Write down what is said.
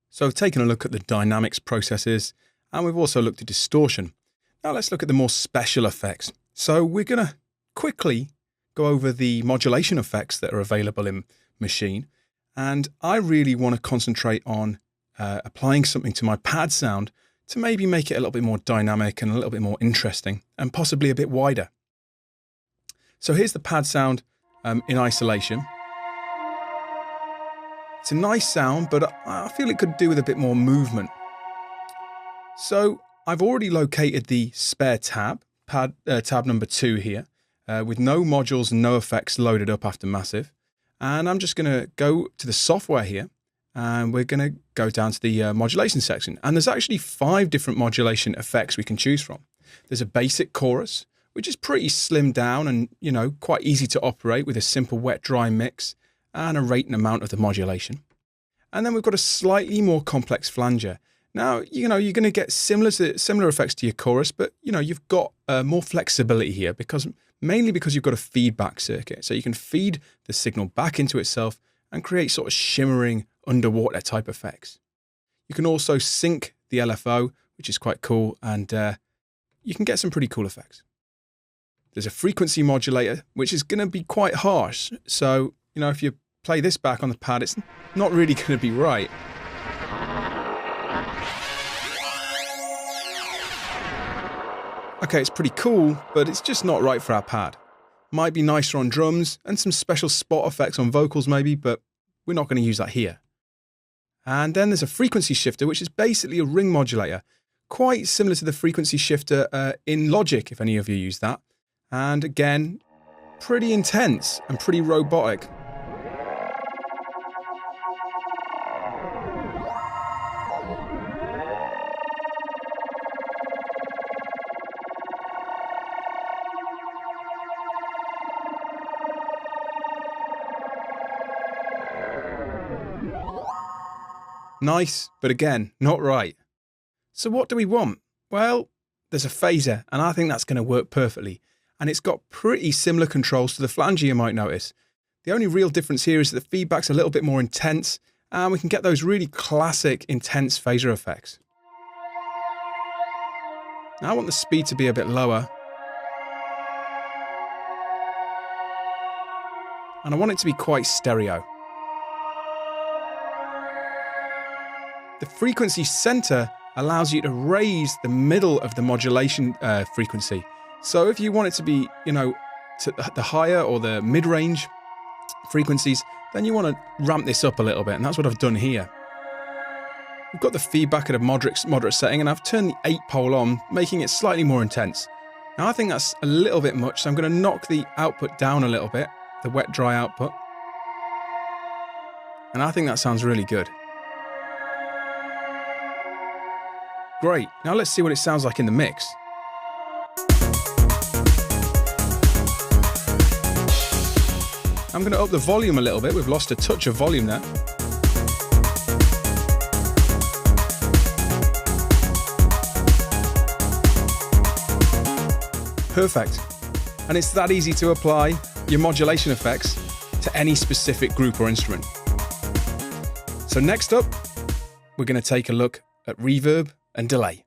So we've taken a look at the dynamics processes, and we've also looked at distortion. Now let's look at the more special effects. So we're going to quickly go over the modulation effects that are available in Machine. And I really want to concentrate on applying something to my pad sound to maybe make it a little bit more dynamic and a little bit more interesting and possibly a bit wider. So here's the pad sound in isolation. It's a nice sound, but I feel it could do with a bit more movement. So I've already located the spare tab, tab number 2 here, with no modules and no effects loaded up after Massive. And I'm just going to go to the software here, and we're going to go down to the modulation section. And there's actually 5 different modulation effects we can choose from. There's a basic chorus, which is pretty slimmed down and, quite easy to operate with a simple wet-dry mix and a rate and amount of the modulation. And then we've got a slightly more complex flanger. Now, you're going to get similar effects to your chorus, but, you've got more flexibility here mainly because you've got a feedback circuit. So you can feed the signal back into itself and create sort of shimmering underwater type effects. You can also sync the LFO, which is quite cool, and you can get some pretty cool effects. There's a frequency modulator, which is going to be quite harsh. So, if you play this back on the pad, it's not really going to be right. Okay, it's pretty cool, but it's just not right for our pad. Might be nicer on drums and some special spot effects on vocals maybe, but we're not going to use that here. And then there's a frequency shifter, which is basically a ring modulator, quite similar to the frequency shifter in Logic, if any of you use that. And again, pretty intense and pretty robotic. Nice, but again, not right. So what do we want? Well, there's a phaser, and I think that's going to work perfectly. And it's got pretty similar controls to the flanger, you might notice. The only real difference here is that the feedback's a little bit more intense, and we can get those really classic, intense phaser effects. Now I want the speed to be a bit lower. And I want it to be quite stereo. The frequency center allows you to raise the middle of the modulation frequency. So if you want it to be, to the higher or the mid-range frequencies, then you want to ramp this up a little bit, and that's what I've done here. We've got the feedback at a moderate setting, and I've turned the 8-pole on, making it slightly more intense. Now I think that's a little bit much, so I'm going to knock the output down a little bit, the wet-dry output. And I think that sounds really good. Great, now let's see what it sounds like in the mix. I'm going to up the volume a little bit. We've lost a touch of volume there. Perfect. And it's that easy to apply your modulation effects to any specific group or instrument. So next up, we're going to take a look at reverb and delay.